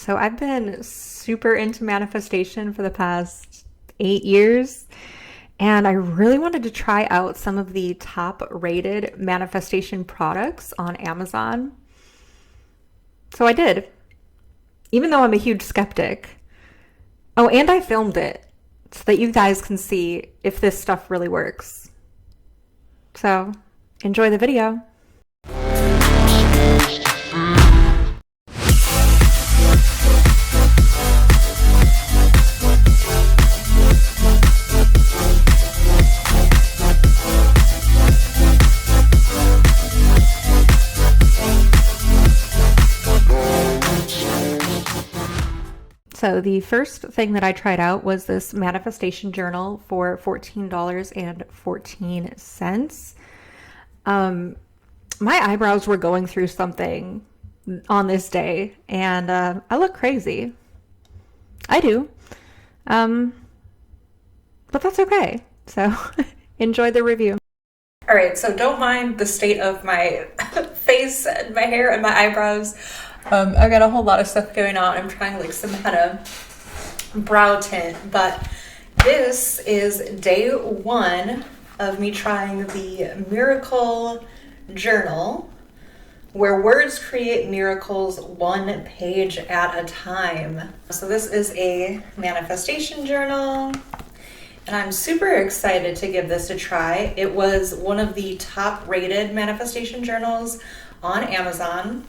So I've been super into manifestation for the past 8 years, and I really wanted to try out some of the top rated manifestation products on Amazon. So I did, even though I'm a huge skeptic. Oh, and I filmed it so that you guys can see if this stuff really works. So enjoy the video. So the first thing that I tried out was this manifestation journal for $14.14. My eyebrows were going through something on this day, and I look crazy. I do. But that's okay. So enjoy the review. All right, so don't mind the state of my face and my hair and my eyebrows. I got a whole lot of stuff going on. I'm trying like some kind of brow tint, but this is day one of me trying the miracle journal, where words create miracles one page at a time. So this is a manifestation journal, and I'm super excited to give this a try. It was one of the top rated manifestation journals on Amazon.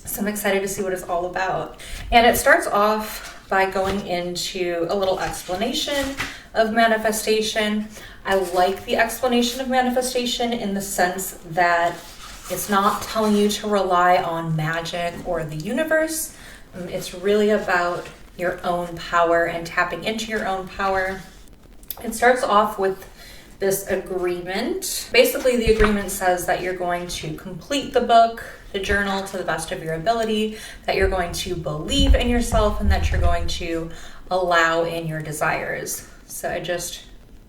So I'm excited to see what it's all about. And it starts off by going into a little explanation of manifestation. I like the explanation of manifestation in the sense that it's not telling you to rely on magic or the universe. It's really about your own power and tapping into your own power. It starts off with this agreement. Basically, the agreement says that you're going to complete the book, the journal, to the best of your ability, that you're going to believe in yourself, and that you're going to allow in your desires. So I just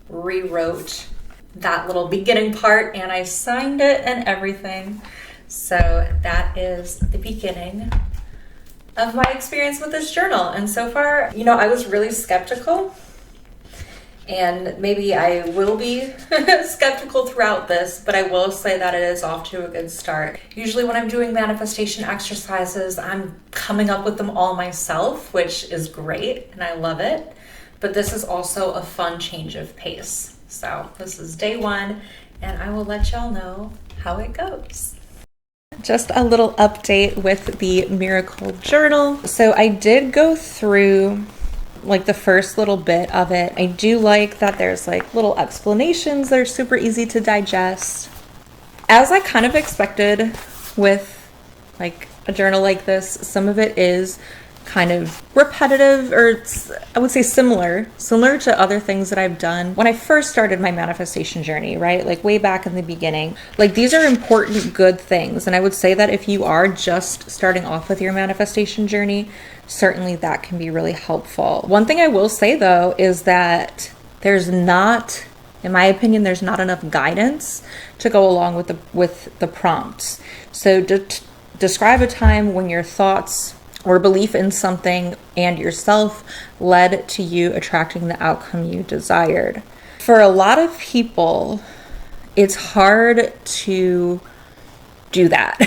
rewrote that little beginning part and I signed it and everything. So that is the beginning of my experience with this journal. And so far, I was really skeptical. And maybe I will be skeptical throughout this, but I will say that it is off to a good start. Usually when I'm doing manifestation exercises, I'm coming up with them all myself, which is great, and I love it. But this is also a fun change of pace. So this is day one, and I will let y'all know how it goes. Just a little update with the miracle journal. So I did go through like the first little bit of it. I do like that there's like little explanations that are super easy to digest. As I kind of expected with like a journal like this, some of it is kind of repetitive, or I would say similar to other things that I've done when I first started my manifestation journey, right? Like way back in the beginning. Like these are important, good things. And I would say that if you are just starting off with your manifestation journey, certainly that can be really helpful. One thing I will say though is that there's not, in my opinion, there's not enough guidance to go along with the prompts. So describe a time when your thoughts or belief in something and yourself led to you attracting the outcome you desired. For a lot of people, it's hard to do that,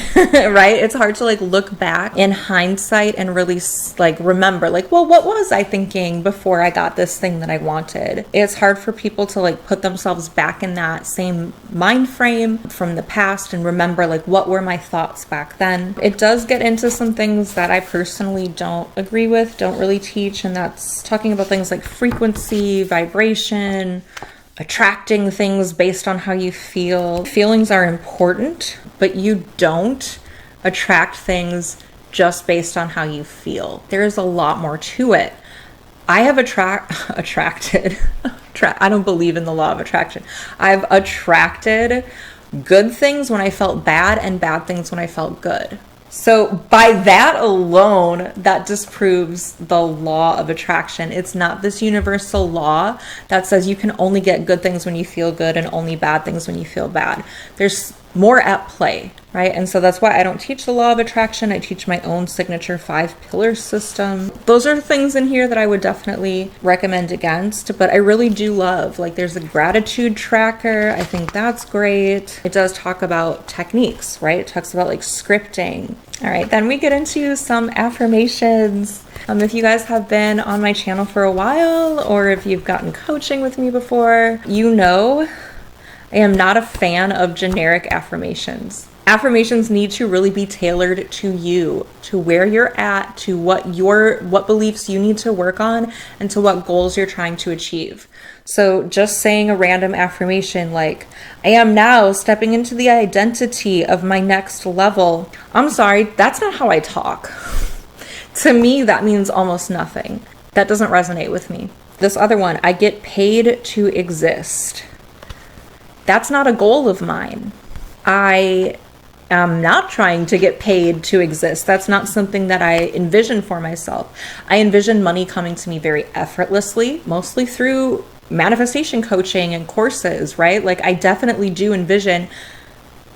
right? It's hard to like look back in hindsight and really like remember like, well, what was I thinking before I got this thing that I wanted? It's hard for people to like put themselves back in that same mind frame from the past and remember like what were my thoughts back then. It does get into some things that I personally don't agree with, don't really teach, and that's talking about things like frequency, vibration, attracting things based on how you feel. Feelings are important, but you don't attract things just based on how you feel. There is a lot more to it. I have attracted, I don't believe in the law of attraction. I've attracted good things when I felt bad and bad things when I felt good. So by that alone, that disproves the law of attraction. It's not this universal law that says you can only get good things when you feel good and only bad things when you feel bad. There's more at play. right? And so that's why I don't teach the law of attraction. I teach my own signature 5-pillar system. Those are things in here that I would definitely recommend against, but I really do love, like, there's a gratitude tracker. I think that's great. It does talk about techniques, right? It talks about like scripting. All right, then we get into some affirmations. If you guys have been on my channel for a while, or if you've gotten coaching with me before, you know I am not a fan of generic affirmations. Affirmations need to really be tailored to you, to where you're at, to what beliefs you need to work on, and to what goals you're trying to achieve. So just saying a random affirmation like, I am now stepping into the identity of my next level. I'm sorry, that's not how I talk. To me, that means almost nothing. That doesn't resonate with me. This other one, I get paid to exist. That's not a goal of mine. I am not trying to get paid to exist. That's not something that I envision for myself. I envision money coming to me very effortlessly, mostly through manifestation coaching and courses, right? Like, I definitely do envision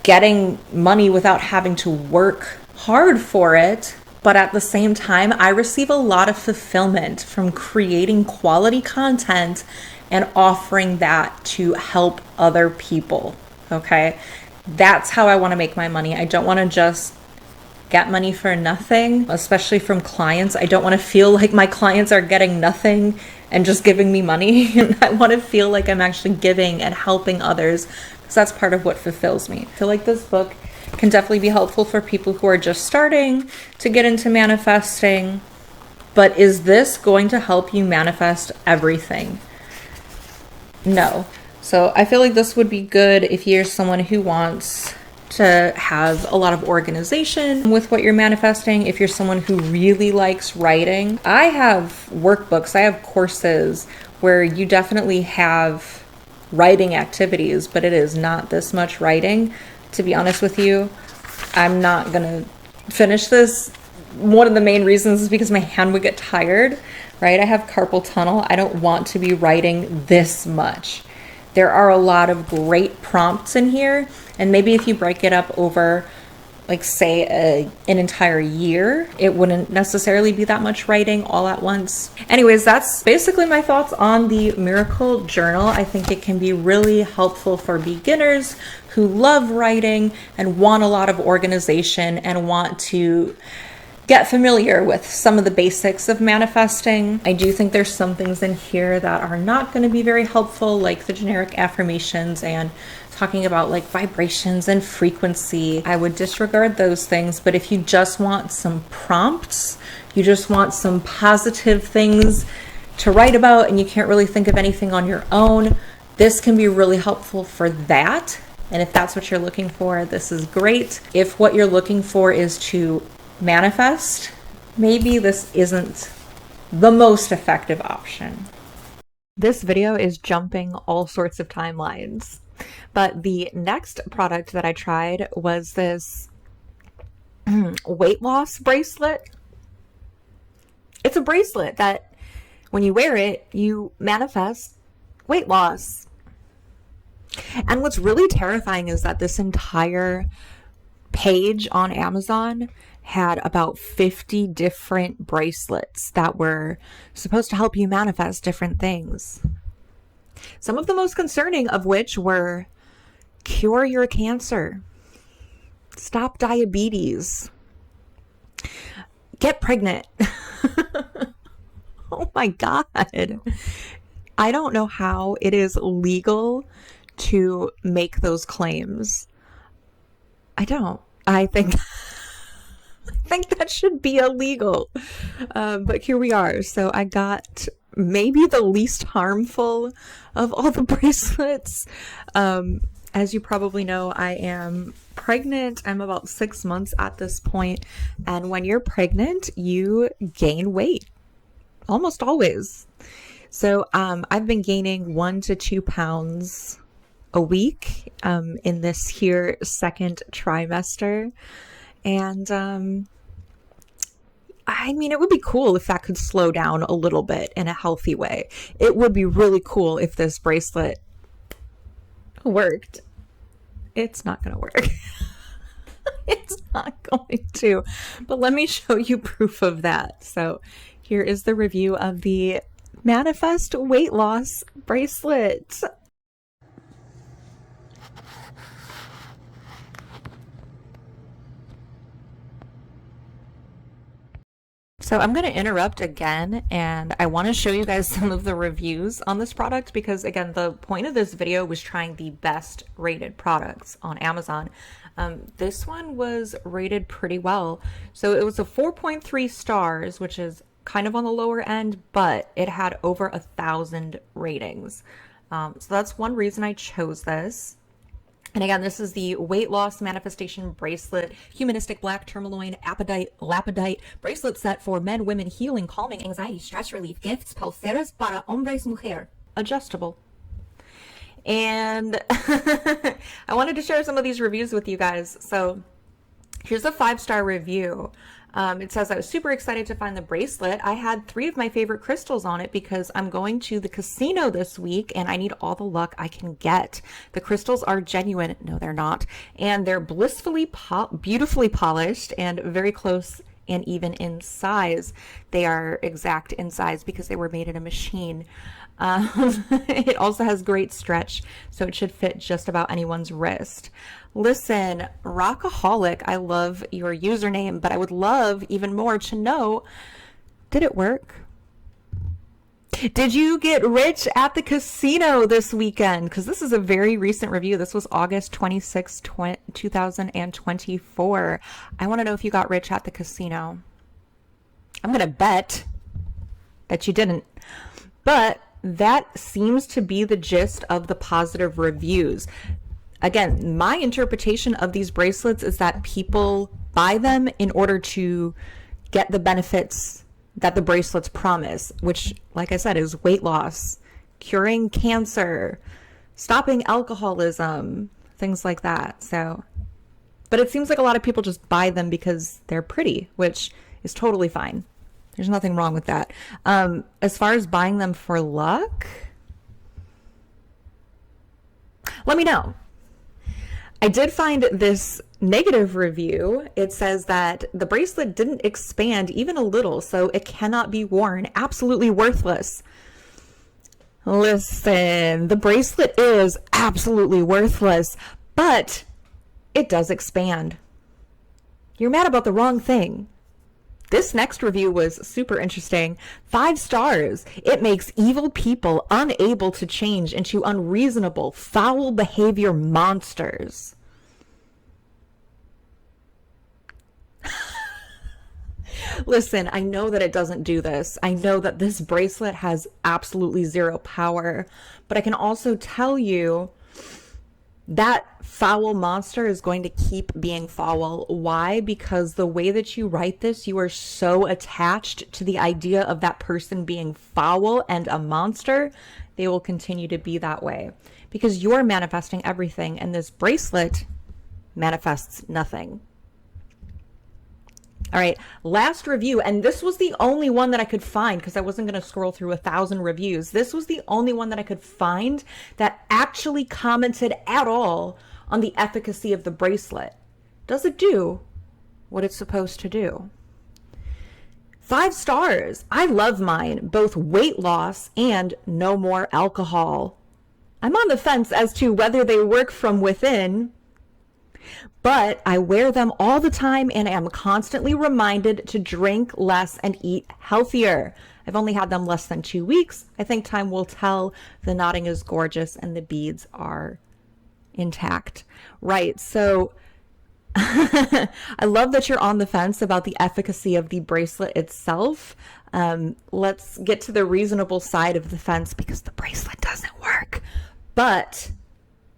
getting money without having to work hard for it. But at the same time, I receive a lot of fulfillment from creating quality content and offering that to help other people, okay? That's how I want to make my money. I don't want to just get money for nothing, especially from clients. I don't want to feel like my clients are getting nothing and just giving me money. And I want to feel like I'm actually giving and helping others, because that's part of what fulfills me. I feel like this book can definitely be helpful for people who are just starting to get into manifesting. But is this going to help you manifest everything? No. So I feel like this would be good if you're someone who wants to have a lot of organization with what you're manifesting. If you're someone who really likes writing, I have workbooks, I have courses where you definitely have writing activities, but it is not this much writing. To be honest with you, I'm not gonna finish this. One of the main reasons is because my hand would get tired, right? I have carpal tunnel. I don't want to be writing this much. There are a lot of great prompts in here, and maybe if you break it up over, like, say an entire year, it wouldn't necessarily be that much writing all at once. Anyways, that's basically my thoughts on the Miracle Journal. I think it can be really helpful for beginners who love writing and want a lot of organization and want to get familiar with some of the basics of manifesting. I do think there's some things in here that are not going to be very helpful, like the generic affirmations and talking about like vibrations and frequency. I would disregard those things. But if you just want some prompts, you just want some positive things to write about, and you can't really think of anything on your own, this can be really helpful for that. And if that's what you're looking for, this is great. If what you're looking for is to manifest, maybe this isn't the most effective option. This video is jumping all sorts of timelines, but the next product that I tried was this weight loss bracelet. It's a bracelet that when you wear it, you manifest weight loss. And what's really terrifying is that this entire page on Amazon had about 50 different bracelets that were supposed to help you manifest different things. Some of the most concerning of which were cure your cancer, stop diabetes, get pregnant. Oh my God. I don't know how it is legal to make those claims. I don't. I think that should be illegal. But here we are. So I got maybe the least harmful of all the bracelets. As you probably know, I am pregnant. I'm about 6 months at this point. And when you're pregnant, you gain weight. Almost always. So I've been gaining 1 to 2 pounds a week in this here second trimester. And I mean, it would be cool if that could slow down a little bit in a healthy way. It would be really cool if this bracelet worked. It's not gonna work. not going to, but let me show you proof of that. So here is the review of the Manifest Weight Loss Bracelet. So I'm going to interrupt again, and I want to show you guys some of the reviews on this product because, again, the point of this video was trying the best rated products on Amazon. This one was rated pretty well. So it was a 4.3 stars, which is kind of on the lower end, but it had over 1,000 ratings. So that's one reason I chose this. And again, this is the Weight Loss Manifestation Bracelet, Humanistic Black Tourmaline Lapidite Bracelet Set for Men, Women, Healing, Calming, Anxiety, Stress Relief, Gifts, Pulseras para Hombres, Mujer. Adjustable. And I wanted to share some of these reviews with you guys. So here's a 5-star review. It says, I was super excited to find the bracelet. I had 3 of my favorite crystals on it because I'm going to the casino this week and I need all the luck I can get. The crystals are genuine. No, they're not. And they're blissfully, beautifully polished and very close and even in size. They are exact in size because they were made in a machine. It also has great stretch, so it should fit just about anyone's wrist. Listen, Rockaholic, I love your username, but I would love even more to know, did it work? Did you get rich at the casino this weekend? Because this is a very recent review. This was August 26, 2024. I want to know if you got rich at the casino. I'm going to bet that you didn't. But that seems to be the gist of the positive reviews. Again, my interpretation of these bracelets is that people buy them in order to get the benefits that the bracelets promise, which, like I said, is weight loss, curing cancer, stopping alcoholism, things like that. So, but it seems like a lot of people just buy them because they're pretty, which is totally fine. There's nothing wrong with that. As far as buying them for luck, let me know. I did find this negative review. It says that the bracelet didn't expand even a little, so it cannot be worn. Absolutely worthless. Listen, the bracelet is absolutely worthless, but it does expand. You're mad about the wrong thing. This next review was super interesting. 5 stars. It makes evil people unable to change into unreasonable, foul behavior monsters. Listen, I know that it doesn't do this. I know that this bracelet has absolutely zero power, but I can also tell you that foul monster is going to keep being foul. Why? Because the way that you write this, you are so attached to the idea of that person being foul and a monster, they will continue to be that way. Because you're manifesting everything, and this bracelet manifests nothing. All right, last review, and this was the only one that I could find because I wasn't going to scroll through 1,000 reviews. This was the only one that I could find that actually commented at all on the efficacy of the bracelet. Does it do what it's supposed to do? 5 stars. I love mine, both weight loss and no more alcohol. I'm on the fence as to whether they work from within, but I wear them all the time and am constantly reminded to drink less and eat healthier. I've only had them less than 2 weeks. I think time will tell. The knotting is gorgeous and the beads are intact. Right, so I love that you're on the fence about the efficacy of the bracelet itself. Let's get to the reasonable side of the fence because the bracelet doesn't work. But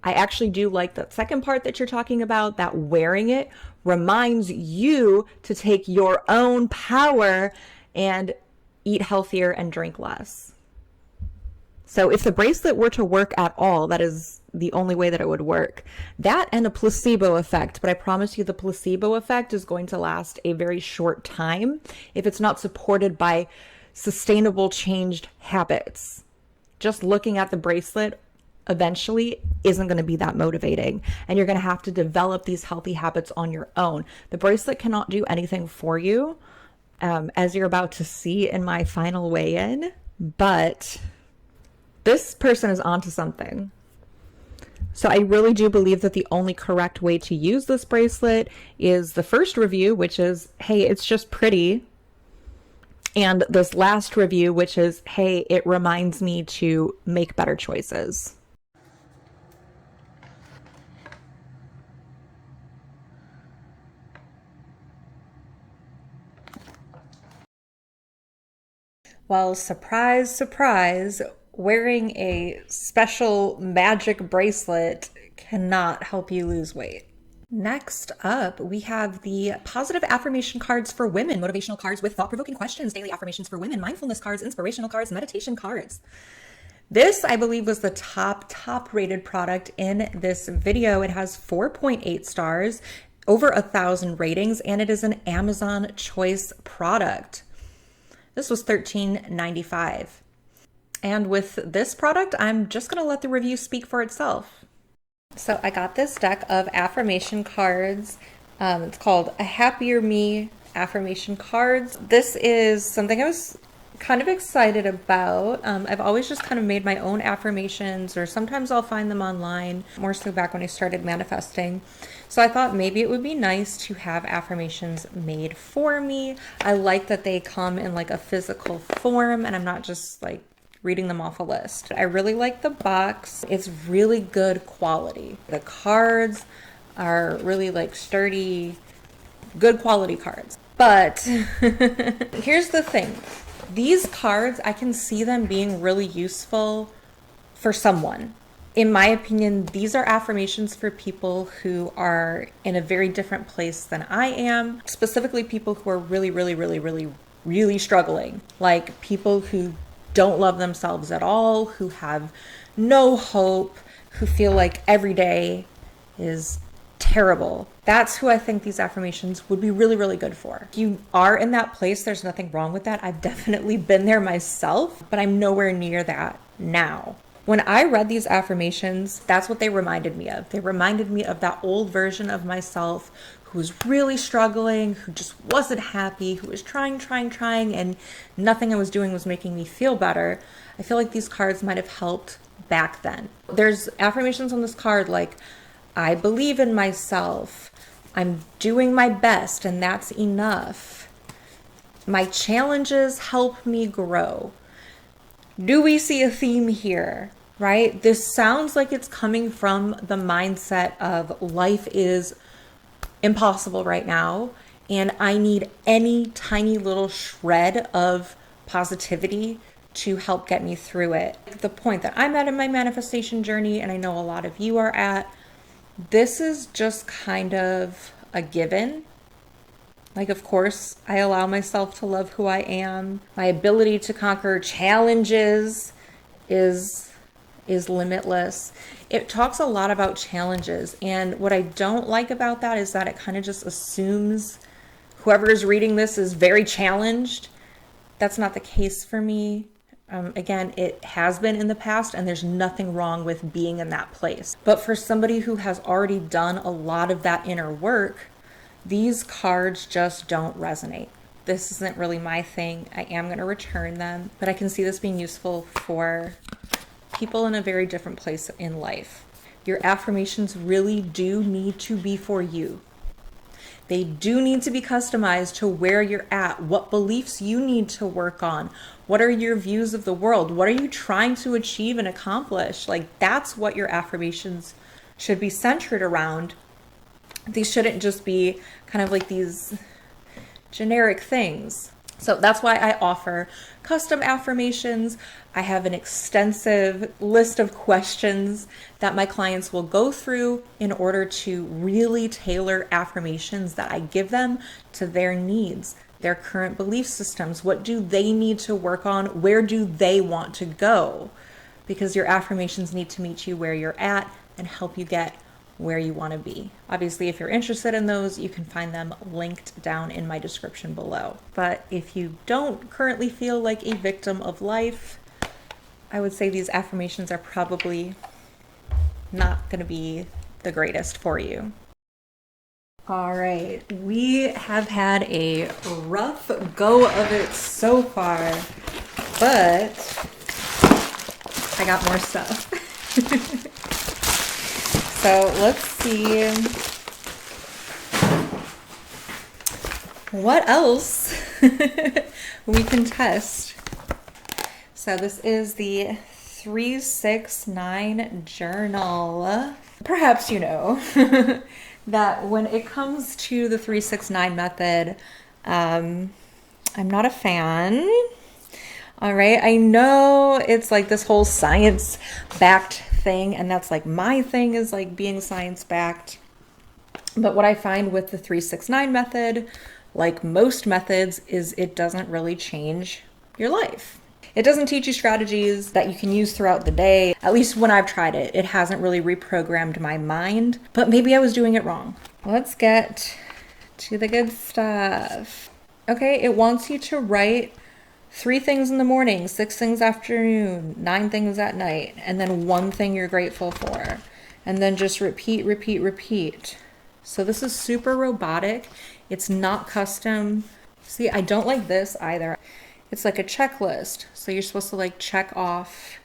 I actually do like that second part that you're talking about, that wearing it reminds you to take your own power and eat healthier and drink less. So if the bracelet were to work at all, that is the only way that it would work. That and a placebo effect, but I promise you the placebo effect is going to last a very short time if it's not supported by sustainable changed habits. Just looking at the bracelet eventually isn't going to be that motivating, and you're going to have to develop these healthy habits on your own. The bracelet cannot do anything for you, as you're about to see in my final weigh-in, but this person is onto something. So I really do believe that the only correct way to use this bracelet is the first review, which is, hey, it's just pretty. And this last review, which is, hey, it reminds me to make better choices. Well, surprise, surprise, wearing a special magic bracelet cannot help you lose weight. Next up, we have the positive affirmation cards for women, motivational cards with thought-provoking questions, daily affirmations for women, mindfulness cards, inspirational cards, meditation cards. This, I believe, was the top rated product in this video. It has 4.8 stars, over 1,000 ratings, and it is an Amazon choice product. This was $13.95. And with this product, I'm just going to let the review speak for itself. So I got this deck of affirmation cards. It's called A Happier Me affirmation cards. This is something I was kind of excited about. I've always just kind of made my own affirmations, or sometimes I'll find them online, more so back when I started manifesting. So I thought maybe it would be nice to have affirmations made for me. I like that they come in like a physical form and I'm not just like reading them off a list. I really like the box. It's really good quality. The cards are really like sturdy, good quality cards. But here's the thing. These cards, I can see them being really useful for someone. In my opinion, these are affirmations for people who are in a very different place than I am, specifically people who are really struggling, like people who don't love themselves at all, who have no hope, who feel like every day is terrible. That's who I think these affirmations would be really good for. If you are in that place, there's nothing wrong with that. I've definitely been there myself, but I'm nowhere near that now. When I read these affirmations, that's what they reminded me of. They reminded me of that old version of myself who was really struggling, who just wasn't happy, who was trying, and nothing I was doing was making me feel better. I feel like these cards might have helped back then. There's affirmations on this card like, I believe in myself, I'm doing my best, and that's enough. My challenges help me grow. Do we see a theme here, right? This sounds like it's coming from the mindset of life is impossible right now, and I need any tiny little shred of positivity to help get me through it. The point that I'm at in my manifestation journey, and I know a lot of you are at, this is just kind of a given. Like, of course, I allow myself to love who I am. My ability to conquer challenges is limitless. It talks a lot about challenges, and what I don't like about that is that it kind of just assumes whoever is reading this is very challenged. That's not the case for me. Again, it has been in the past, and there's nothing wrong with being in that place. But for somebody who has already done a lot of that inner work, these cards just don't resonate. This isn't really my thing. I am going to return them, but I can see this being useful for people in a very different place in life. Your affirmations really do need to be for you. They do need to be customized to where you're at, what beliefs you need to work on, what are your views of the world, what are you trying to achieve and accomplish. Like, that's what your affirmations should be centered around. These shouldn't just be kind of like these generic things. So that's why I offer custom affirmations. I have an extensive list of questions that my clients will go through in order to really tailor affirmations that I give them to their needs, their current belief systems. What do they need to work on? Where do they want to go? Because your affirmations need to meet you where you're at and help you get where you want to be. Obviously, if you're interested in those, you can find them linked down in my description below. But if you don't currently feel like a victim of life, I would say these affirmations are probably not going to be the greatest for you. All right, we have had a rough go of it so far, but I got more stuff. So let's see what else we can test. So this is the 369 journal. Perhaps you know that when it comes to the 369 method, I'm not a fan. All right, I know it's like this whole science-backed thing, and that's like my thing, is like being science-backed. But what I find with the 369 method, like most methods, is it doesn't really change your life. It doesn't teach you strategies that you can use throughout the day. At least when I've tried it, it hasn't really reprogrammed my mind, but maybe I was doing it wrong. Let's get to the good stuff. Okay, it wants you to write 3 things in the morning, 6 things afternoon, 9 things at night, and then 1 thing you're grateful for. And then just repeat, repeat, repeat. So this is super robotic. It's not custom. See, I don't like this either. It's like a checklist. So you're supposed to like check off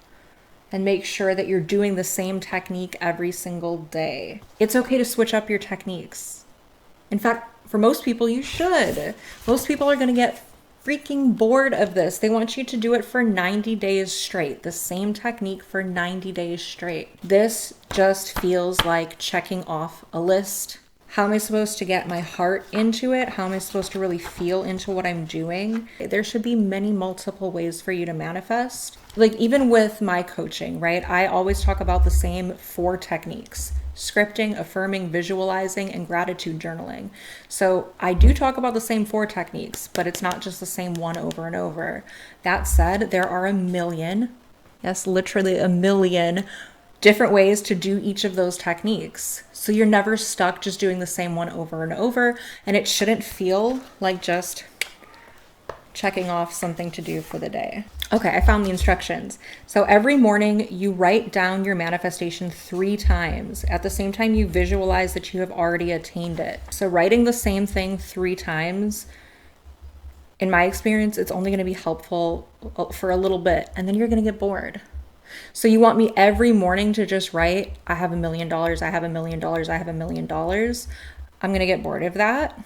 and make sure that you're doing the same technique every single day. It's okay to switch up your techniques. In fact, for most people, you should. Most people are going to get freaking bored of this. They want you to do it for 90 days straight, the same technique for 90 days straight. This just feels like checking off a list. How am I supposed to get my heart into it? How am I supposed to really feel into what I'm doing? There should be many multiple ways for you to manifest. Like even with my coaching, right? I always talk about the same 4 techniques: scripting, affirming, visualizing, and gratitude journaling. So I do talk about the same 4 techniques, but it's not just the same one over and over. That said, there are a million, yes, literally a million different ways to do each of those techniques. So you're never stuck just doing the same one over and over, and it shouldn't feel like just checking off something to do for the day. Okay, I found the instructions. So every morning you write down your manifestation 3 times. At the same time, you visualize that you have already attained it. So writing the same thing 3 times, in my experience, it's only going to be helpful for a little bit, and then you're going to get bored. So you want me every morning to just write, I have $1 million, I have $1 million, I have $1 million. I'm going to get bored of that.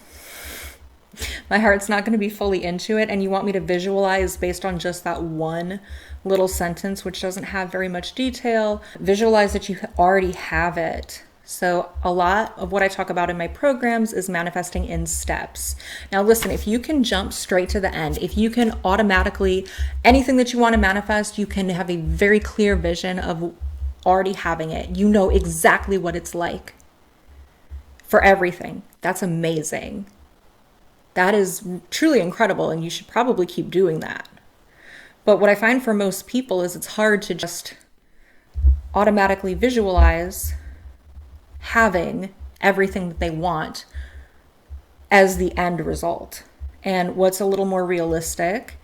My heart's not going to be fully into it. And you want me to visualize based on just that one little sentence, which doesn't have very much detail. Visualize that you already have it. So a lot of what I talk about in my programs is manifesting in steps. Now listen, if you can jump straight to the end, if you can automatically, anything that you want to manifest, you can have a very clear vision of already having it. You know exactly what it's like for everything. That's amazing. That is truly incredible, and you should probably keep doing that. But what I find for most people is it's hard to just automatically visualize having everything that they want as the end result. And what's a little more realistic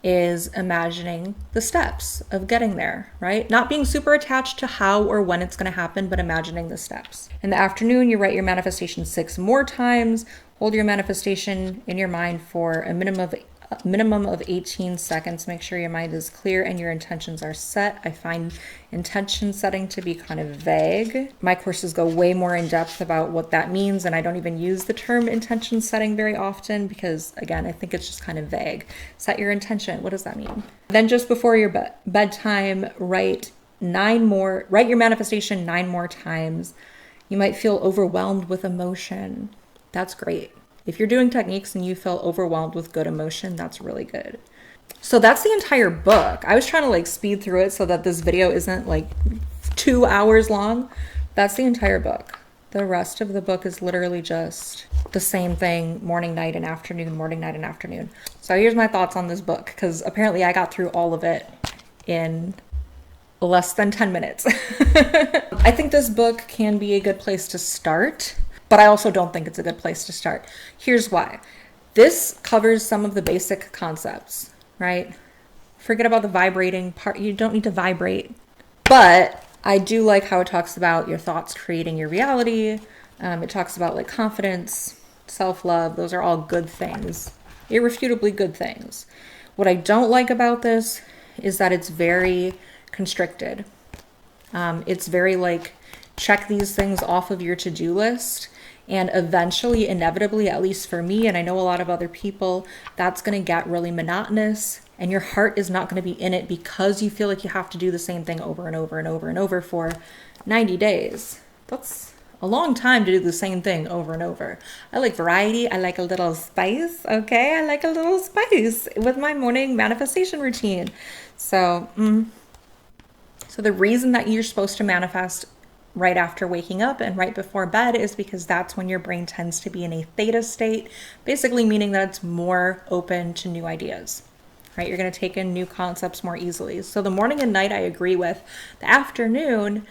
is imagining the steps of getting there, right? Not being super attached to how or when it's going to happen, but imagining the steps. In the afternoon, you write your manifestation 6 more times. Hold your manifestation in your mind for a minimum of 18 seconds. Make sure your mind is clear and your intentions are set. I find intention setting to be kind of vague. My courses go way more in depth about what that means, and I don't even use the term intention setting very often because, again, I think it's just kind of vague. Set your intention. What does that mean? Then just before your bedtime, write your manifestation 9 more times. You might feel overwhelmed with emotion. That's great. If you're doing techniques and you feel overwhelmed with good emotion, that's really good. So that's the entire book. I was trying to like speed through it so that this video isn't like 2 hours long. That's the entire book. The rest of the book is literally just the same thing, morning, night, and afternoon, morning, night, and afternoon. So here's my thoughts on this book, because apparently I got through all of it in less than 10 minutes. I think this book can be a good place to start, but I also don't think it's a good place to start. Here's why. This covers some of the basic concepts, right? Forget about the vibrating part. You don't need to vibrate. But I do like how it talks about your thoughts creating your reality. It talks about like confidence, self-love. Those are all good things, irrefutably good things. What I don't like about this is that it's very constricted. It's very like, check these things off of your to-do list. And eventually, inevitably, at least for me, and I know a lot of other people, that's going to get really monotonous. And your heart is not going to be in it because you feel like you have to do the same thing over and over and over and over for 90 days. That's a long time to do the same thing over and over. I like variety. I like a little spice. Okay. I like a little spice with my morning manifestation routine. So the reason that you're supposed to manifest right after waking up and right before bed is because that's when your brain tends to be in a theta state, basically meaning that it's more open to new ideas, right? You're going to take in new concepts more easily. So the morning and night, I agree with. The afternoon,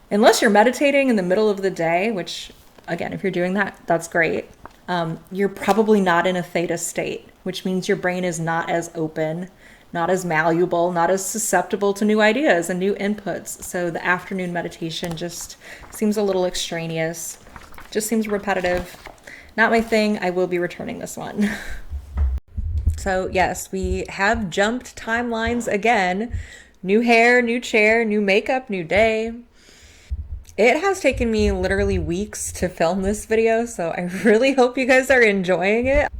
unless you're meditating in the middle of the day, which again, if you're doing that, that's great. You're probably not in a theta state, which means your brain is not as open, not as malleable, not as susceptible to new ideas and new inputs. So the afternoon meditation just seems a little extraneous, just seems repetitive. Not my thing. I will be returning this one. So yes, we have jumped timelines again. New hair, new chair, new makeup, new day. It has taken me literally weeks to film this video, so I really hope you guys are enjoying it.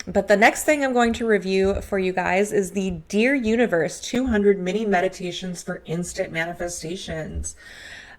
But the next thing I'm going to review for you guys is the Dear Universe 200 Mini Meditations for Instant Manifestations.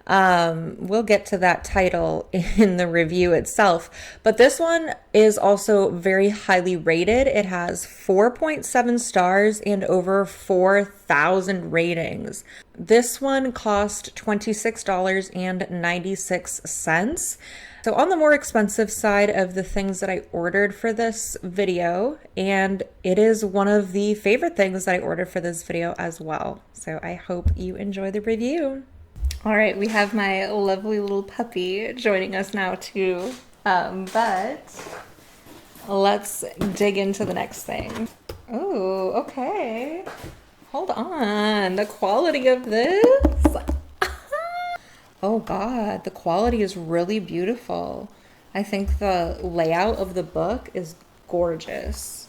We'll get to that title in the review itself, but this one is also very highly rated. It has 4.7 stars and over 4,000 ratings. This one cost $26.96. So on the more expensive side of the things that I ordered for this video, and it is one of the favorite things that I ordered for this video as well. So I hope you enjoy the review. All right, we have my lovely little puppy joining us now too, but let's dig into the next thing. Oh, okay. Hold on, the quality of this. Oh God, the quality is really beautiful. I think the layout of the book is gorgeous.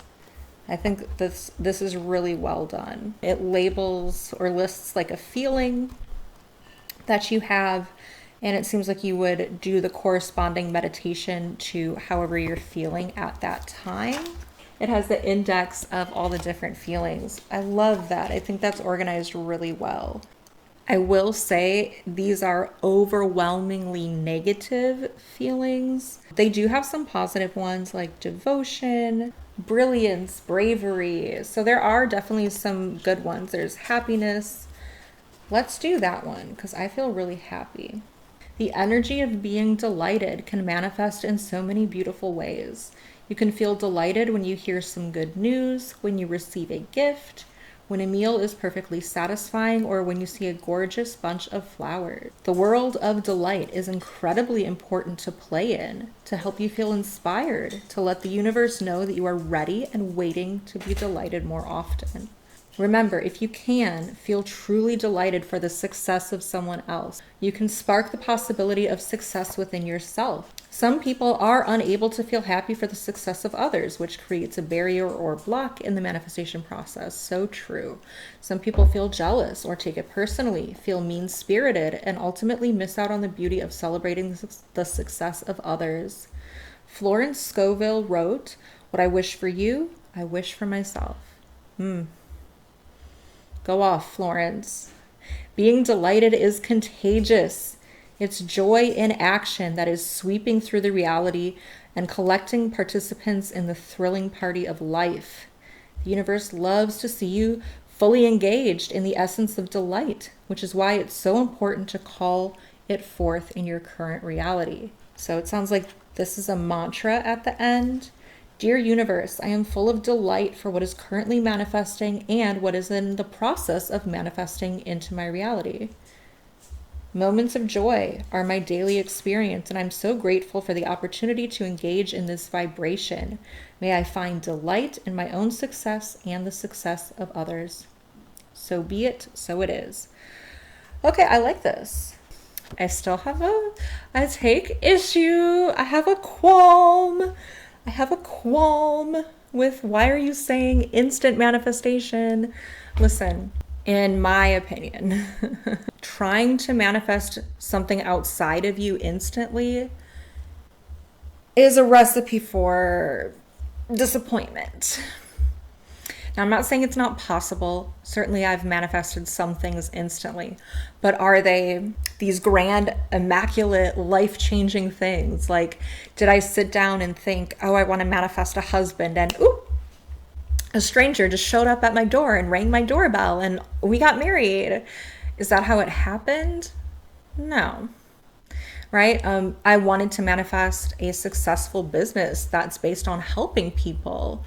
I think this is really well done. It labels or lists like a feeling that you have, and it seems like you would do the corresponding meditation to however you're feeling at that time. It has the index of all the different feelings. I love that. I think that's organized really well. I will say these are overwhelmingly negative feelings. They do have some positive ones like devotion, brilliance, bravery. So there are definitely some good ones. There's happiness. Let's do that one because I feel really happy. The energy of being delighted can manifest in so many beautiful ways. You can feel delighted when you hear some good news, when you receive a gift, when a meal is perfectly satisfying, or when you see a gorgeous bunch of flowers. The world of delight is incredibly important to play in, to help you feel inspired, to let the universe know that you are ready and waiting to be delighted more often. Remember, if you can, feel truly delighted for the success of someone else. You can spark the possibility of success within yourself. Some people are unable to feel happy for the success of others, which creates a barrier or block in the manifestation process. So true. Some people feel jealous or take it personally, feel mean-spirited, and ultimately miss out on the beauty of celebrating the success of others. Florence Scovel wrote, "What I wish for you, I wish for myself." Go off, Florence. Being delighted is contagious. It's joy in action that is sweeping through the reality and collecting participants in the thrilling party of life. The universe loves to see you fully engaged in the essence of delight, which is why it's so important to call it forth in your current reality. So it sounds like this is a mantra at the end. Dear universe, I am full of delight for what is currently manifesting and what is in the process of manifesting into my reality. Moments of joy are my daily experience, and I'm so grateful for the opportunity to engage in this vibration. May I find delight in my own success and the success of others. So be it, so it is. Okay, I like this. I still have a take issue. I have a qualm. I have a qualm with why are you saying instant manifestation? Listen, in my opinion, trying to manifest something outside of you instantly is a recipe for disappointment. Now, I'm not saying it's not possible. Certainly, I've manifested some things instantly, but are they these grand, immaculate, life-changing things? Like, did I sit down and think, oh, I want to manifest a husband, and ooh, a stranger just showed up at my door and rang my doorbell and we got married? Is that how it happened? No. Right? I wanted to manifest a successful business that's based on helping people.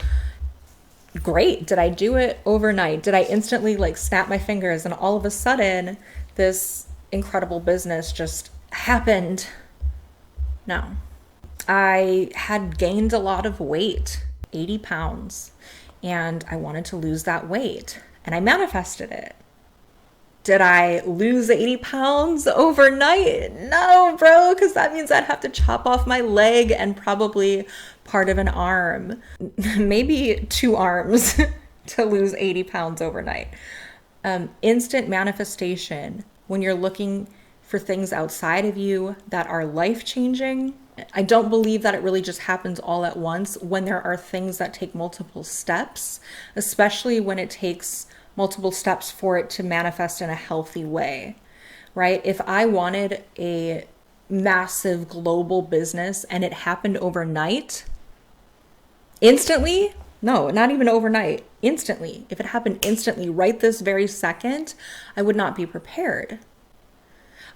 Great. Did I do it overnight? Did I instantly like snap my fingers and all of a sudden this incredible business just happened? No. I had gained a lot of weight, 80 pounds, and I wanted to lose that weight and I manifested it. Did I lose 80 pounds overnight? No, bro, because that means I'd have to chop off my leg and probably part of an arm, maybe 2 arms to lose 80 pounds overnight. Instant manifestation, when you're looking for things outside of you that are life-changing, I don't believe that it really just happens all at once when there are things that take multiple steps, especially when it takes multiple steps for it to manifest in a healthy way, right? If I wanted a massive global business and it happened overnight, instantly, no, not even overnight, instantly. If it happened instantly, right this very second, I would not be prepared.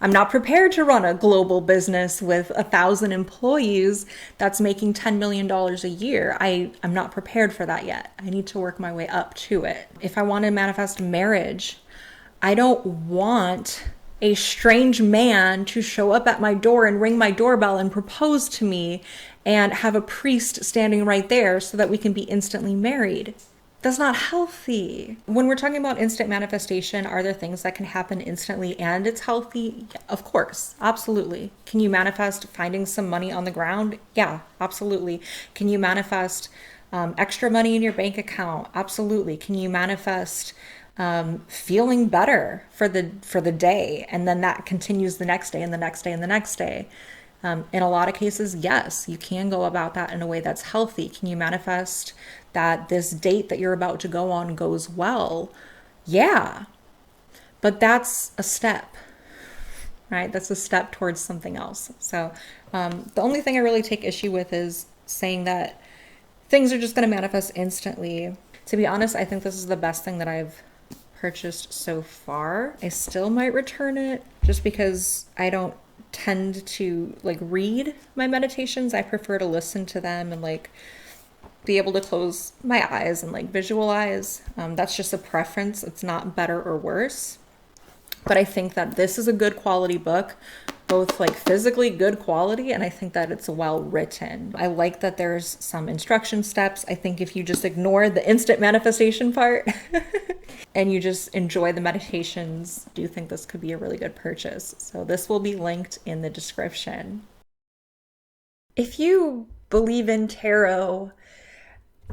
I'm not prepared to run a global business with 1,000 employees that's making $10 million a year. I'm not prepared for that yet. I need to work my way up to it. If I want to manifest marriage, I don't want a strange man to show up at my door and ring my doorbell and propose to me and have a priest standing right there so that we can be instantly married. That's not healthy. When we're talking about instant manifestation, are there things that can happen instantly and it's healthy? Yeah, of course, absolutely. Can you manifest finding some money on the ground? Yeah, absolutely. Can you manifest extra money in your bank account? Absolutely. Can you manifest feeling better for the day, and then that continues the next day and the next day and the next day? In a lot of cases, yes, you can go about that in a way that's healthy. Can you manifest that this date that you're about to go on goes well? Yeah, but that's a step, right? That's a step towards something else. So the only thing I really take issue with is saying that things are just going to manifest instantly. To be honest, I think this is the best thing that I've purchased so far. I still might return it just because I don't tend to like read my meditations. I prefer to listen to them and like be able to close my eyes and like visualize. That's just a preference. It's not better or worse. But I think that this is a good quality book, both like physically good quality, and I think that it's well written. I like that there's some instruction steps. I think if you just ignore the instant manifestation part and you just enjoy the meditations, I do think this could be a really good purchase. So this will be linked in the description. If you believe in tarot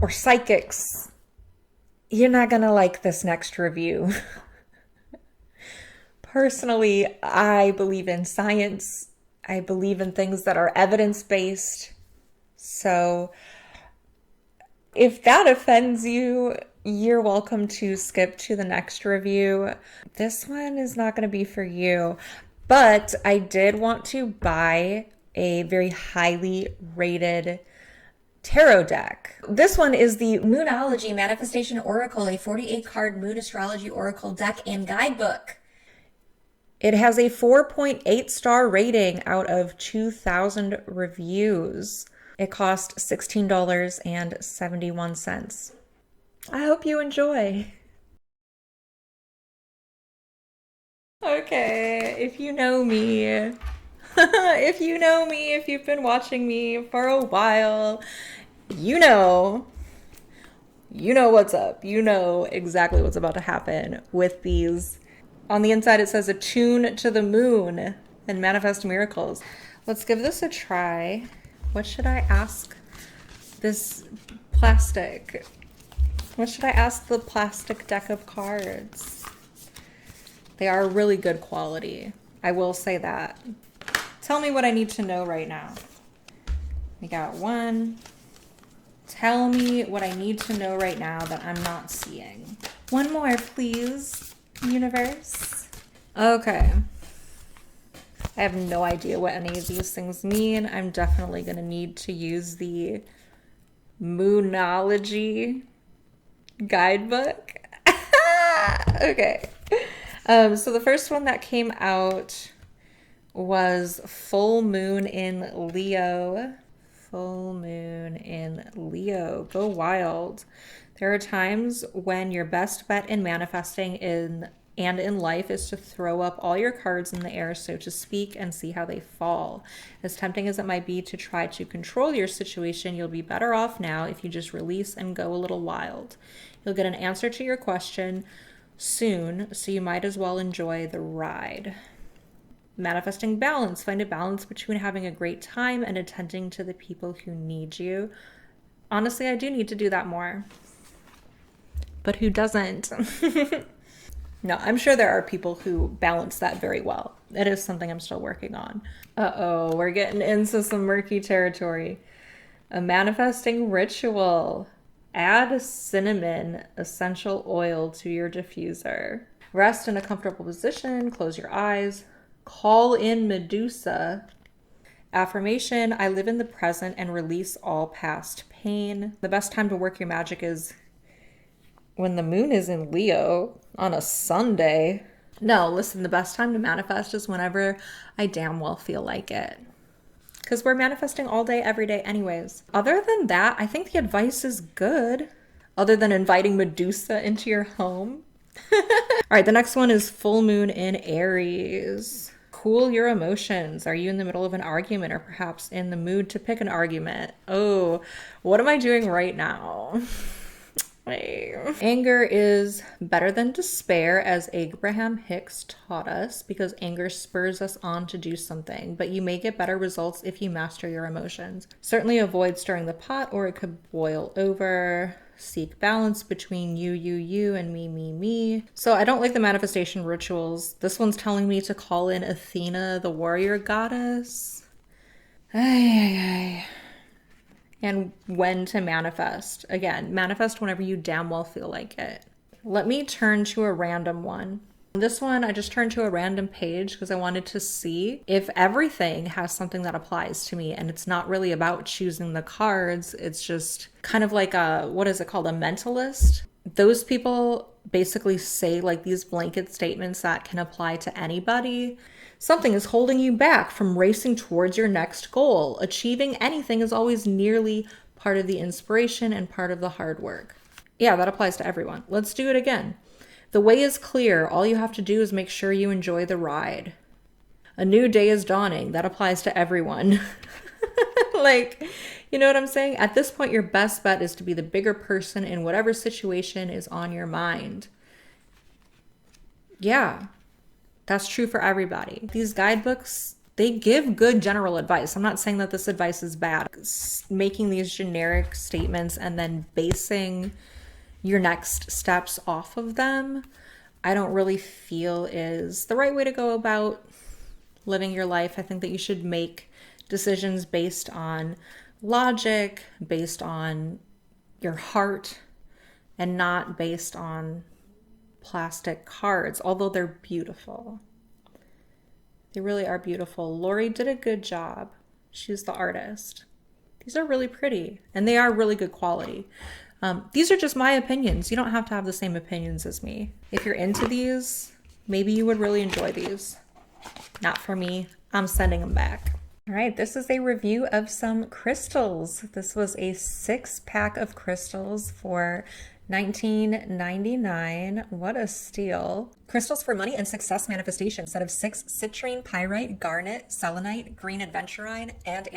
or psychics, you're not gonna like this next review. Personally, I believe in science. I believe in things that are evidence-based. So if that offends you, you're welcome to skip to the next review. This one is not going to be for you, but I did want to buy a very highly rated tarot deck. This one is the Moonology Manifestation Oracle, a 48 card moon astrology oracle deck and guidebook. It has a 4.8 star rating out of 2,000 reviews. It cost $16.71. I hope you enjoy. Okay, if you know me, if you've been watching me for a while, you know what's up. You know exactly what's about to happen with these On the inside, it says attune to the moon and manifest miracles. Let's give this a try. What should I ask this plastic? What should I ask the plastic deck of cards? They are really good quality. I will say that. Tell me what I need to know right now. We got one. Tell me what I need to know right now that I'm not seeing. One more, please, universe. Okay. I have no idea what any of these things mean. I'm definitely going to need to use the Moonology guidebook. Okay. So the first one that came out was full moon in Leo. Full moon in Leo. Go wild. There are times when your best bet in manifesting and in life is to throw up all your cards in the air, so to speak, and see how they fall. As tempting as it might be to try to control your situation, you'll be better off now if you just release and go a little wild. You'll get an answer to your question soon, so you might as well enjoy the ride. Manifesting balance. Find a balance between having a great time and attending to the people who need you. Honestly, I do need to do that more. But who doesn't? No, I'm sure there are people who balance that very well. It is something I'm still working on. Uh-oh, we're getting into some murky territory. A manifesting ritual. Add cinnamon essential oil to your diffuser. Rest in a comfortable position. Close your eyes. Call in Medusa. Affirmation, I live in the present and release all past pain. The best time to work your magic is when the moon is in Leo on a Sunday. No, listen, the best time to manifest is whenever I damn well feel like it. Because we're manifesting all day, every day anyways. Other than that, I think the advice is good. Other than inviting Medusa into your home. All right, the next one is full moon in Aries. Cool your emotions. Are you in the middle of an argument or perhaps in the mood to pick an argument? Oh, what am I doing right now? Anger is better than despair, as Abraham Hicks taught us, because anger spurs us on to do something, but you may get better results if you master your emotions. Certainly avoid stirring the pot or it could boil over. Seek balance between you, and me. So I don't like the manifestation rituals. This one's telling me to call in Athena, the warrior goddess. And when to manifest. Again, manifest whenever you damn well feel like it. Let me turn to a random one. This one, I just turned to a random page because I wanted to see if everything has something that applies to me, and it's not really about choosing the cards. It's just kind of like a, what is it called? A mentalist. Those people basically say like these blanket statements that can apply to anybody. Something is holding you back from racing towards your next goal. Achieving anything is always nearly part of the inspiration and part of the hard work. Yeah, that applies to everyone. Let's do it again. The way is clear. All you have to do is make sure you enjoy the ride. A new day is dawning. That applies to everyone. Like, you know what I'm saying? At this point, your best bet is to be the bigger person in whatever situation is on your mind. Yeah, that's true for everybody. These guidebooks, they give good general advice. I'm not saying that this advice is bad. Making these generic statements and then basing your next steps off of them, I don't really feel is the right way to go about living your life. I think that you should make decisions based on logic, based on your heart, and not based on plastic cards, although they're beautiful. They really are beautiful. Lori did a good job. She's the artist. These are really pretty, and they are really good quality. These are just my opinions. You don't have to have the same opinions as me. If you're into these, maybe you would really enjoy these. Not for me. I'm sending them back. All right, this is a review of some crystals. This was a 6-pack of crystals for $19.99. What a steal. Crystals for money and success manifestation. Set of 6 citrine, pyrite, garnet, selenite, green adventurine, and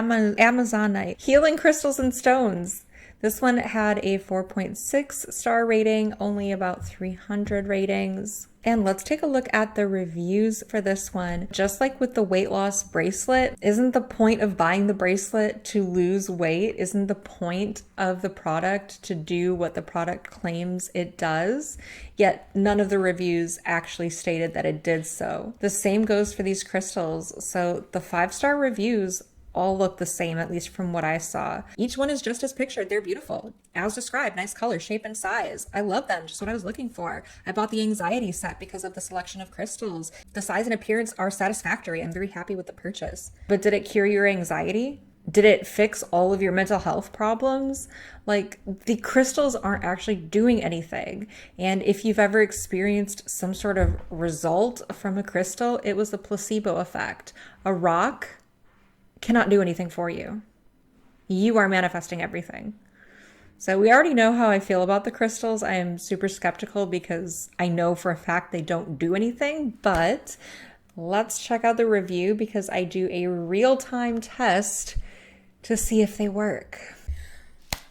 amazonite. Healing crystals and stones. This one had a 4.6 star rating, only about 300 ratings. And let's take a look at the reviews for this one. Just like with the weight loss bracelet, isn't the point of buying the bracelet to lose weight? Isn't the point of the product to do what the product claims it does? Yet none of the reviews actually stated that it did so. The same goes for these crystals. So the 5-star reviews all look the same, at least from what I saw. Each one is just as pictured. They're beautiful. As described, nice color, shape, and size. I love them, just what I was looking for. I bought the anxiety set because of the selection of crystals. The size and appearance are satisfactory. I'm very happy with the purchase. But did it cure your anxiety? Did it fix all of your mental health problems? Like, the crystals aren't actually doing anything. And if you've ever experienced some sort of result from a crystal, it was the placebo effect. A rock cannot do anything for you. You are manifesting everything. So we already know how I feel about the crystals. I am super skeptical because I know for a fact they don't do anything, but let's check out the review because I do a real-time test to see if they work.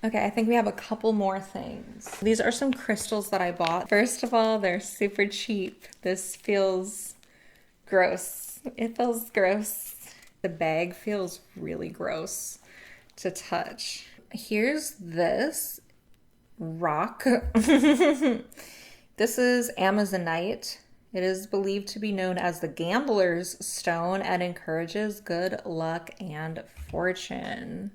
Okay, I think we have a couple more things. These are some crystals that I bought. First of all, they're super cheap. This feels gross. It feels gross. The bag feels really gross to touch. Here's this rock. This is amonzonite. It is believed to be known as the gambler's stone and encourages good luck and fortune.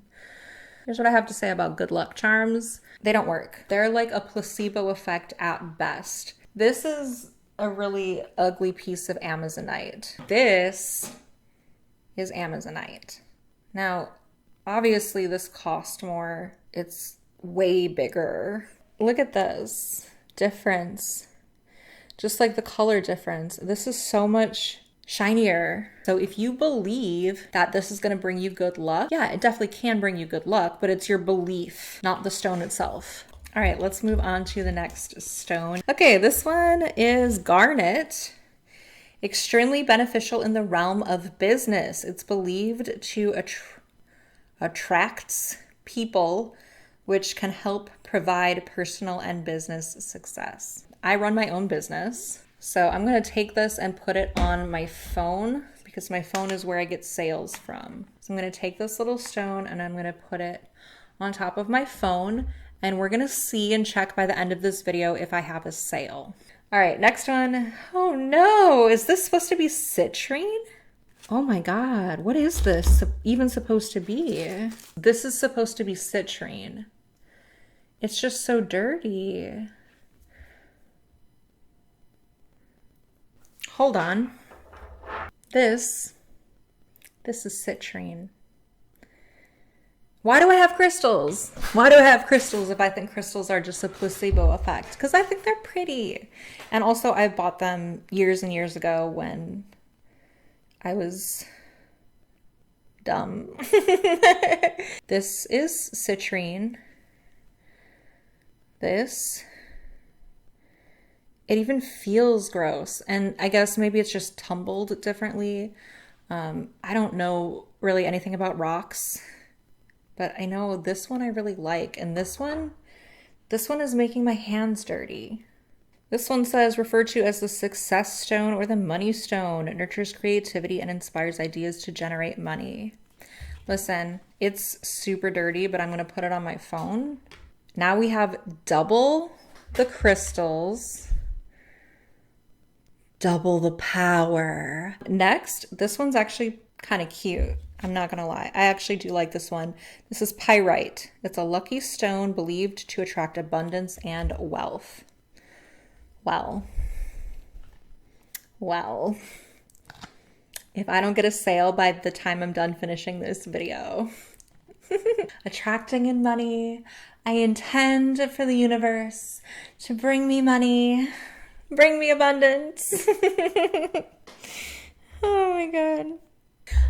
Here's what I have to say about good luck charms. They don't work. They're like a placebo effect at best. This is a really ugly piece of amonzonite. This is amonzonite. Now, obviously this cost more. It's way bigger. Look at this difference. Just like the color difference. This is so much shinier. So if you believe that this is going to bring you good luck, yeah, it definitely can bring you good luck, but it's your belief, not the stone itself. All right, let's move on to the next stone. Okay, this one is garnet. Extremely beneficial in the realm of business. It's believed to attract people, which can help provide personal and business success. I run my own business, so I'm going to take this and put it on my phone because my phone is where I get sales from. So I'm going to take this little stone and I'm going to put it on top of my phone, and we're going to see and check by the end of this video if I have a sale. All right, next one. Oh no, is this supposed to be citrine? Oh my God, what is this even supposed to be? This is supposed to be citrine. It's just so dirty. Hold on. This is citrine. Why do I have crystals? Why do I have crystals if I think crystals are just a placebo effect? Because I think they're pretty. And also I bought them years and years ago when I was dumb. This is citrine. This. It even feels gross. And I guess maybe it's just tumbled differently. I don't know really anything about rocks. But I know this one I really like. And this one is making my hands dirty. This one says, referred to as the success stone or the money stone. It nurtures creativity and inspires ideas to generate money. Listen, it's super dirty, but I'm going to put it on my phone. Now we have double the crystals. Double the power. Next, this one's actually kind of cute. I'm not gonna lie. I actually do like this one. This is pyrite. It's a lucky stone believed to attract abundance and wealth. Well. If I don't get a sale by the time I'm done finishing this video. Attracting in money. I intend for the universe to bring me money. Bring me abundance. Oh my God.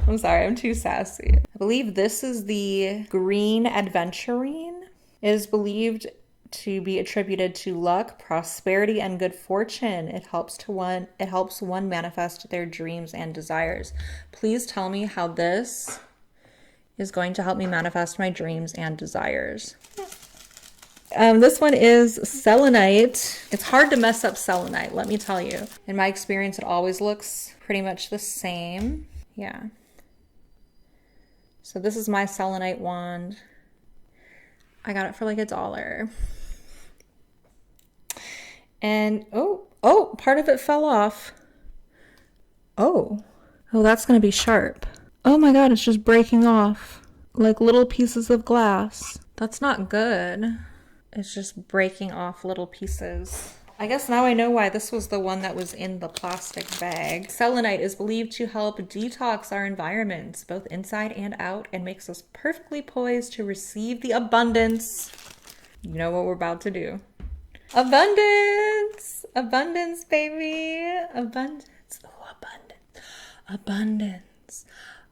I'm sorry, I'm too sassy. I believe this is the green adventurine. It is believed to be attributed to luck, prosperity, and good fortune. It helps one manifest their dreams and desires. Please tell me how this is going to help me manifest my dreams and desires. This one is selenite. It's hard to mess up selenite, let me tell you. In my experience, it always looks pretty much the same. Yeah. So this is my selenite wand. I got it for like $1. And oh, part of it fell off. Oh, that's gonna be sharp. Oh my God, it's just breaking off like little pieces of glass. That's not good. It's just breaking off little pieces. I guess now I know why this was the one that was in the plastic bag. Selenite is believed to help detox our environments, both inside and out, and makes us perfectly poised to receive the abundance. You know what we're about to do. Abundance! Abundance, baby! Abundance. Oh, abundance. Abundance.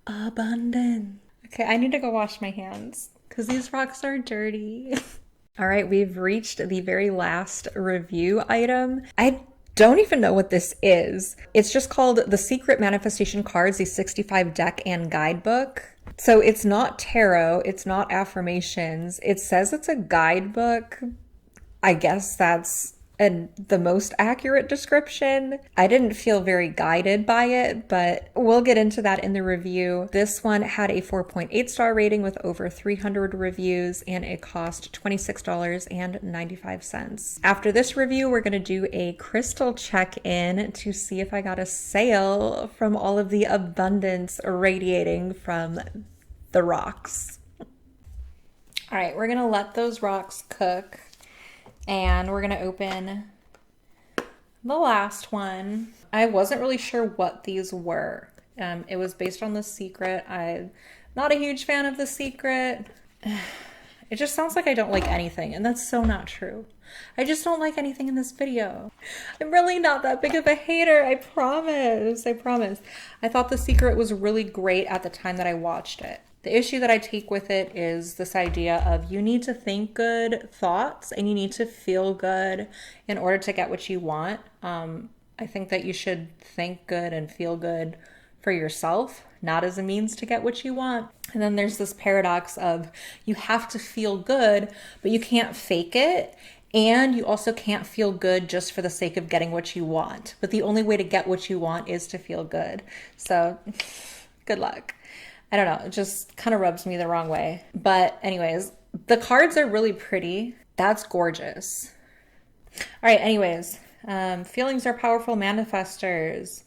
Abundance. Okay, I need to go wash my hands because these rocks are dirty. All right, we've reached the very last review item. I don't even know what this is. It's just called The Secret Manifestation Cards, the 65 deck and guidebook. So it's not tarot, it's not affirmations. It says it's a guidebook. I guess that's the most accurate description. I didn't feel very guided by it, but we'll get into that in the review. This one had a 4.8 star rating with over 300 reviews, and it cost $26.95. After this review, we're going to do a crystal check-in to see if I got a sale from all of the abundance radiating from the rocks. All right, we're going to let those rocks cook. And we're going to open the last one. I wasn't really sure what these were. It was based on The Secret. I'm not a huge fan of The Secret. It just sounds like I don't like anything, and that's so not true. I just don't like anything in this video. I'm really not that big of a hater, I promise. I promise. I thought The Secret was really great at the time that I watched it. The issue that I take with it is this idea of you need to think good thoughts and you need to feel good in order to get what you want. I think that you should think good and feel good for yourself, not as a means to get what you want. And then there's this paradox of you have to feel good, but you can't fake it. And you also can't feel good just for the sake of getting what you want. But the only way to get what you want is to feel good. So good luck. I don't know, it just kind of rubs me the wrong way. But anyways, the cards are really pretty. That's gorgeous. All right, anyways, feelings are powerful manifestors.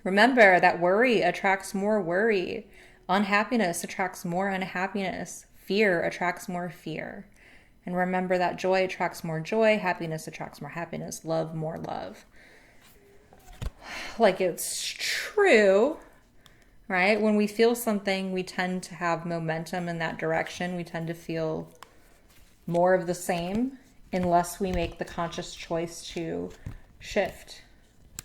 Remember that worry attracts more worry. Unhappiness attracts more unhappiness. Fear attracts more fear. And remember that joy attracts more joy. Happiness attracts more happiness. Love more love. Like it's true. Right? When we feel something, we tend to have momentum in that direction. We tend to feel more of the same unless we make the conscious choice to shift,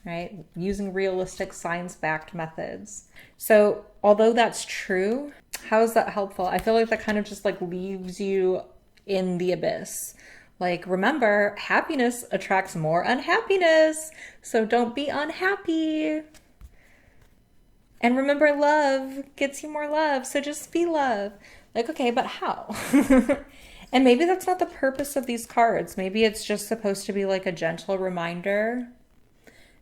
right? Using realistic science-backed methods. So although that's true, how is that helpful? I feel like that kind of just like leaves you in the abyss. Like, remember, happiness attracts more unhappiness. So don't be unhappy. And remember, love gets you more love, so just be love. Like, okay, but how? And maybe that's not the purpose of these cards. Maybe it's just supposed to be like a gentle reminder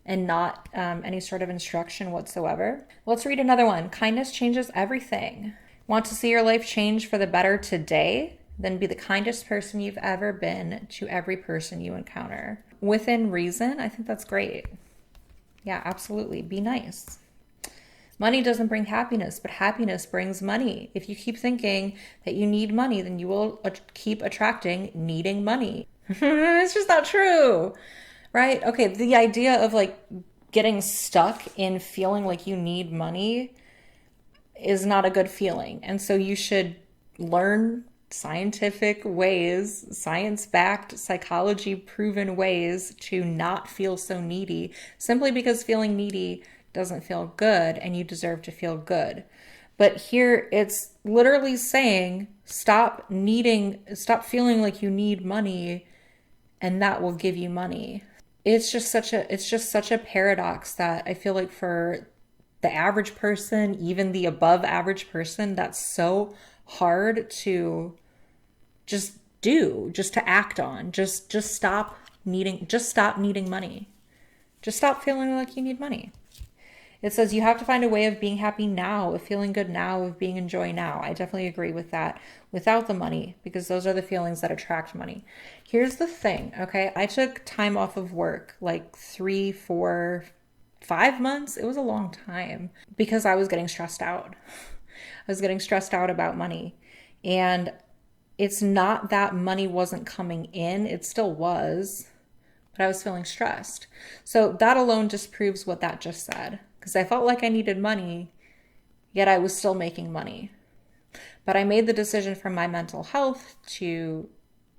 and not any sort of instruction whatsoever. Let's read another one. Kindness changes everything. Want to see your life change for the better today? Then be the kindest person you've ever been to every person you encounter. Within reason, I think that's great. Yeah, absolutely. Be nice. Money doesn't bring happiness, but happiness brings money. If you keep thinking that you need money, then you will keep attracting needing money. It's just not true, right? Okay, the idea of like getting stuck in feeling like you need money is not a good feeling. And so you should learn scientific ways, science-backed, psychology-proven ways to not feel so needy, simply because feeling needy doesn't feel good and you deserve to feel good. But here it's literally saying stop feeling like you need money and that will give you money. It's just such a paradox that I feel like for the average person, even the above average person, that's so hard to just do, just to act on, just stop needing money. Just stop feeling like you need money. It says you have to find a way of being happy now, of feeling good now, of being in joy now. I definitely agree with that without the money, because those are the feelings that attract money. Here's the thing, okay? I took time off of work, like 3, 4, 5 months. It was a long time because I was getting stressed out. I was getting stressed out about money. And it's not that money wasn't coming in, it still was, but I was feeling stressed. So that alone disproves what that just said. Because I felt like I needed money, yet I was still making money. But I made the decision for my mental health to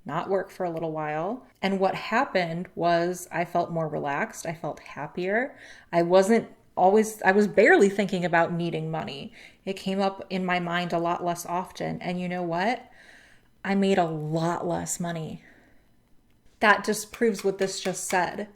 not work for a little while. And what happened was I felt more relaxed. I felt happier. I was barely thinking about needing money. It came up in my mind a lot less often. And you know what? I made a lot less money. That just proves what this just said.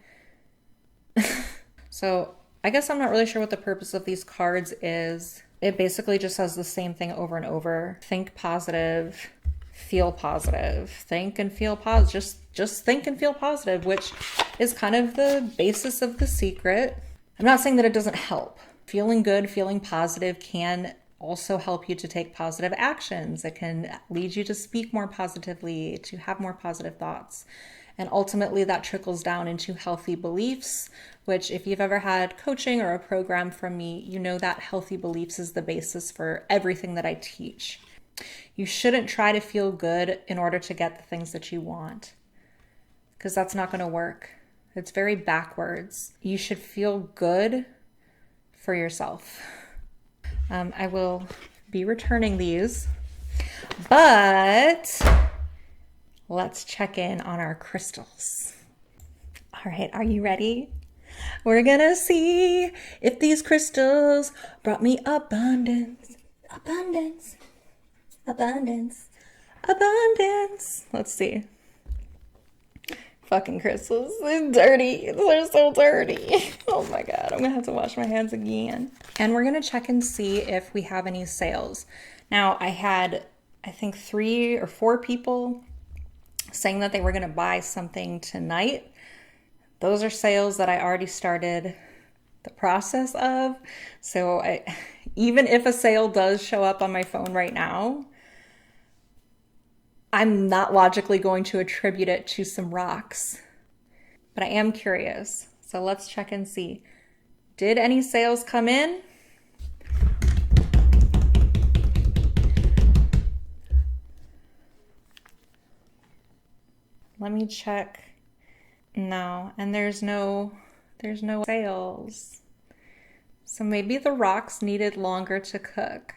So I guess I'm not really sure what the purpose of these cards is. It basically just says the same thing over and over. Think positive, feel positive. Think and feel positive. Just think and feel positive, which is kind of the basis of The Secret. I'm not saying that it doesn't help. Feeling good, feeling positive can also help you to take positive actions. It can lead you to speak more positively, to have more positive thoughts. And ultimately that trickles down into healthy beliefs, which if you've ever had coaching or a program from me, you know that healthy beliefs is the basis for everything that I teach. You shouldn't try to feel good in order to get the things that you want, because that's not going to work. It's very backwards. You should feel good for yourself. I will be returning these, but let's check in on our crystals. All right, are you ready? We're gonna see if these crystals brought me abundance, abundance, abundance, abundance. Let's see. Fucking crystals, they're dirty. They're so dirty. Oh my God, I'm gonna have to wash my hands again. And we're gonna check and see if we have any sales. Now, I had, I think 3 or 4 people saying that they were gonna buy something tonight. Those are sales that I already started the process of. So even if a sale does show up on my phone right now, I'm not logically going to attribute it to some rocks, but I am curious. So let's check and see. Did any sales come in? Let me check. No, and there's no sales. So maybe the rocks needed longer to cook.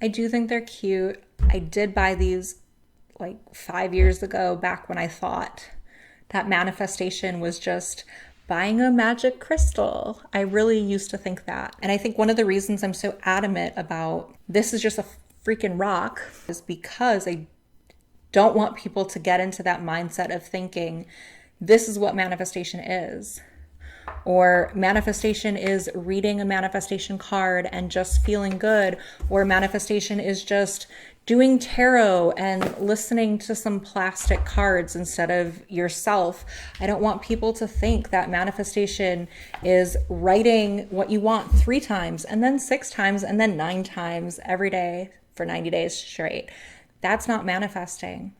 I do think they're cute. I did buy these like 5 years ago, back when I thought that manifestation was just buying a magic crystal. I really used to think that. And I think one of the reasons I'm so adamant about this is just a freaking rock is because I don't want people to get into that mindset of thinking this is what manifestation is. Or manifestation is reading a manifestation card and just feeling good. Or manifestation is just doing tarot and listening to some plastic cards instead of yourself. I don't want people to think that manifestation is writing what you want 3 times and then 6 times and then 9 times every day for 90 days straight. That's not manifesting.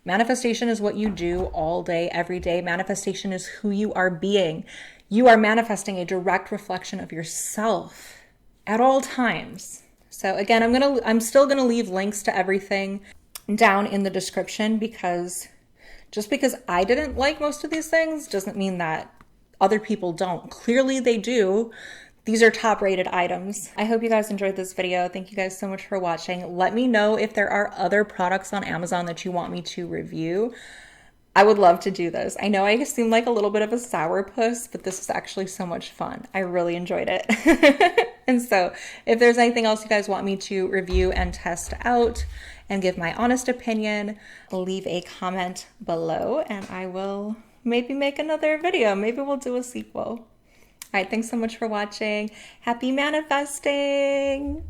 Manifestation is what you do all day, every day. Manifestation is who you are being. You are manifesting a direct reflection of yourself at all times. So again, I'm still gonna leave links to everything down in the description, because just because I didn't like most of these things doesn't mean that other people don't. Clearly they do. These are top rated items. I hope you guys enjoyed this video. Thank you guys so much for watching. Let me know if there are other products on Amazon that you want me to review. I would love to do this. I know I seem like a little bit of a sourpuss, but this is actually so much fun. I really enjoyed it. And so if there's anything else you guys want me to review and test out and give my honest opinion, leave a comment below and I will maybe make another video. Maybe we'll do a sequel. All right, thanks so much for watching. Happy manifesting.